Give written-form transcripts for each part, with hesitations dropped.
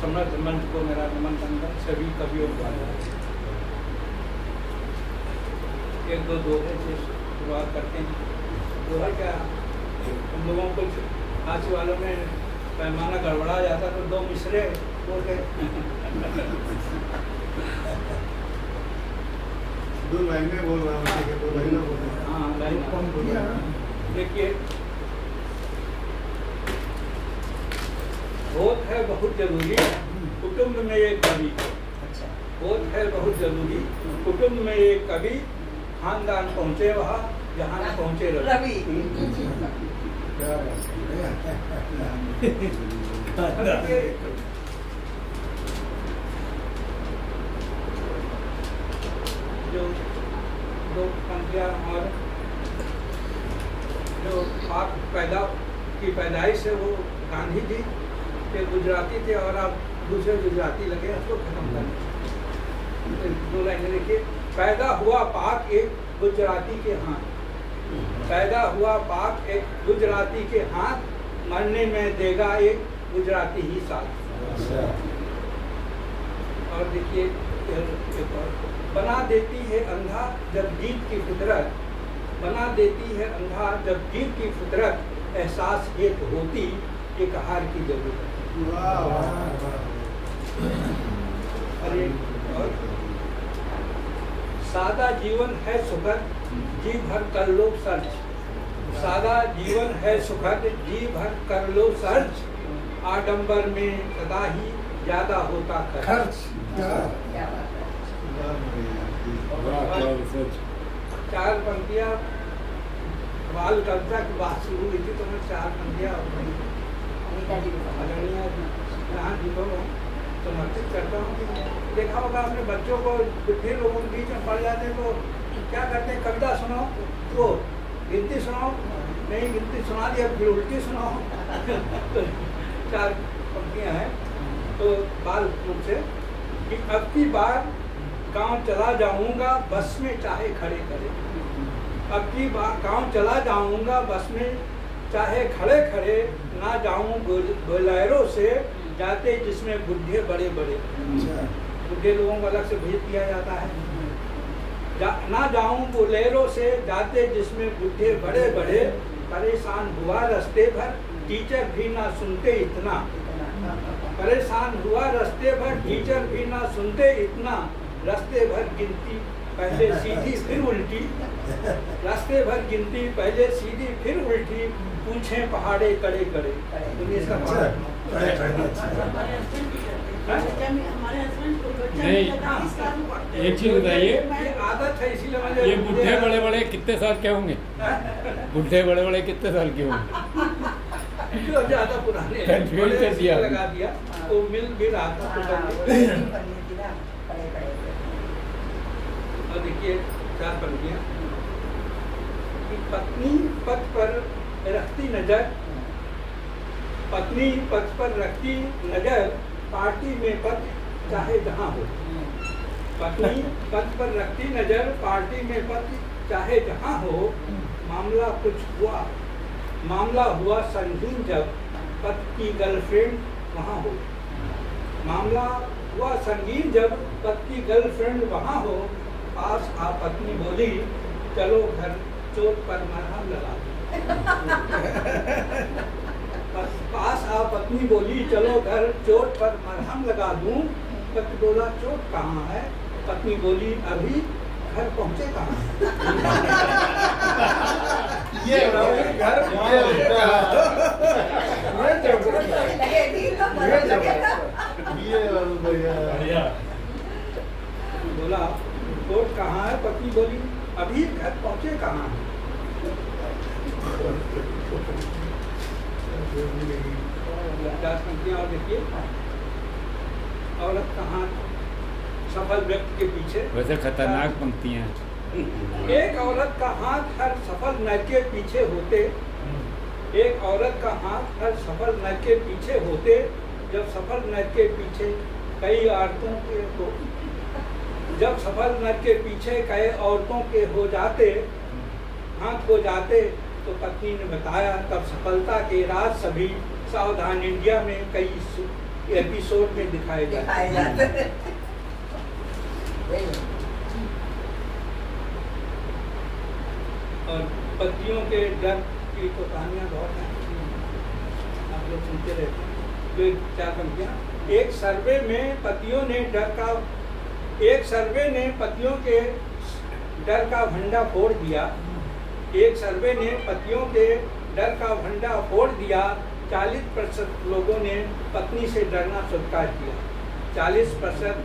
समर्थ मंच को मेरा नमन करना, सभी कवियों को एक दो दोहे से शुरुआत करते हैं। दोहा क्या, हम लोगों को आज वालों में पैमाना गड़बड़ा जाता तो दो मिसरे बोलते दो लाइनें बोल रहा हूँ, दो लाइनें बोल रहा हूँ। हाँ लाइन देखिए, होत है बहुत जरूरी कुटुंब में एक कवि, होत है बहुत जरूरी कुटुंब में एक कवि, खानदान पहुँचे वहाँ जहाँ न पहुँचे रवि। जो दो पंक्तियाँ और जो आप पैदाइश है वो गांधी जी के गुजराती थे और आप दूसरे गुजराती लगे, उसको खत्म करने। दो लाइनें देखिए, पैदा हुआ पाक एक गुजराती के हाथ, पैदा हुआ पाक एक गुजराती के हाथ, मरने में देगा एक गुजराती ही साथ। और देखिए बना देती है अंधा जब जीत की फितरत, बना देती है अंधा जब जीत की फितरत, एहसास एक होती एक हार की जरूरत। अरे और सादा जीवन है सुखद जी भर कर लो सर्च, सादा जीवन है सुखद जी भर कर लो सर्च, आडंबर में सदा ही ज्यादा होता खर्च। चार पंक्तियाँ बाल कविता की बात शुरू हुई थी तो मैं चार पंक्तियाँ समर्पित करता हूँ। देखा होगा आपने बच्चों को, फिर लोगों के बीच में पढ़ जाते हैं तो क्या करते हैं, कविता सुनाओ तो गिनती सुनाओ, नहीं गिनती सुना दिया फिर उल्टी सुनाओ। तो चार पंक्तियाँ हैं। तो बाल रूप से कि अब की बार गांव चला जाऊंगा बस में चाहे खड़े खड़े, अब की बार गांव चला जाऊंगा बस में चाहे खड़े खड़े, ना जाऊं बोलेरो से जाते जिसमें बुढ़े बड़े बड़े, बुढ़े लोगों को अलग से भेज दिया जाता है, ना जाऊं बोलेरो से जाते जिसमें बुढ़े बड़े बड़े, परेशान हुआ रास्ते भर टीचर भी ना सुनते इतना, परेशान हुआ रास्ते भर टीचर भी ना सुनते इतना, रास्ते भर गिनती पहले सीधी फिर उल्टी, रास्ते भर गिनती पहले सीधी फिर उल्टी, पूछे पहाड़े कड़े कड़े। नहीं, एक चीज बताइए, आदत है इसीलिए ये बुढ़े बड़े बड़े कितने साल के होंगे? बुढ़े बड़े बड़े कितने साल के होंगे? जो ज्यादा पुराने कंफ्यूज कर दिया, लगा दिया तो मिल भी रहा था। और देखिए चार पंक्तियाँ, पत्नी पथ पर रखती नजर, पत्नी पथ पर रखती नजर, पार्टी में पथ चाहे जहाँ हो, पत्नी पथ पर रखती नजर, पार्टी में पथ चाहे जहाँ हो, मामला कुछ हुआ, मामला हुआ संगीन जब पथ की गर्लफ्रेंड वहाँ हो, मामला हुआ संगीन जब पथ की गर्लफ्रेंड वहाँ हो, पास आ पत्नी बोली चलो घर चोट पर मरहम लगा दूं, पास आ पत्नी बोली चलो घर चोट पर मरहम लगा दूं, पति बोला चोट कहाँ है, पत्नी बोली अभी घर पहुँचे कहाँ। ये घर बोला चोट कहाँ है, पत्नी बोली अभी घर पहुँचे कहाँ है। और देखिए, औरत का हाथ सफल व्यक्ति के पीछे, वैसे खतरनाक पंक्तियाँ। एक औरत का हाथ हर सफल नर के पीछे होते, एक औरत का हाथ हर सफल नर के पीछे होते, जब सफल नर के पीछे कई औरतों के हो, जब सफल नर के पीछे कई औरतों के हो जाते, हाथ हो जाते, तो पत्नी ने बताया तब सफलता के राज सभी, सावधान इंडिया में एपिसोड में दिखाए दिखाए जाते जाते हैं। और पतियों के डर की तो कहानियाँ बहुत हैं, आप लोग सुनते रहते हैं। तो क्या कहानियाँ, एक सर्वे ने पतियों के डर का भंडा फोड़ दिया। एक सर्वे ने पतियों के डर का भंडा फोड़ दिया। 40% लोगों ने पत्नी से डरना स्वीकार किया। 40%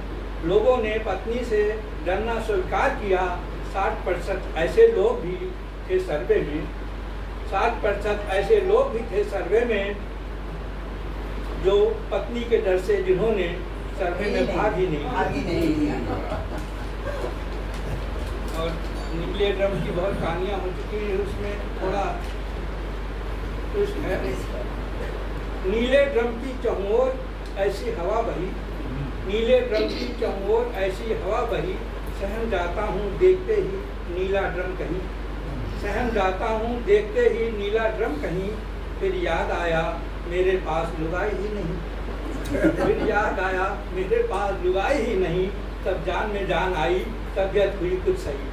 लोगों ने पत्नी से डरना स्वीकार किया। 60% ऐसे लोग भी थे सर्वे में, 60% ऐसे लोग भी थे सर्वे में जो पत्नी के डर से जिन्होंने सर्वे में भाग ही नहीं लिया। और नीले ड्रम की बहुत कहानियाँ हो चुकी है, उसमें थोड़ा ट्विस्ट है। नीले ड्रम की चहुओर ऐसी हवा बही, नीले ड्रम की चहुओर ऐसी हवा बही, सहम जाता हूँ देखते ही नीला ड्रम कहीं, सहम जाता हूँ देखते ही नीला ड्रम कहीं। फिर याद आया मेरे पास लुगाई ही नहीं, फिर याद आया मेरे पास लुगाई ही नहीं। तब जान में जान आई, तबीयत हुई कुछ सही।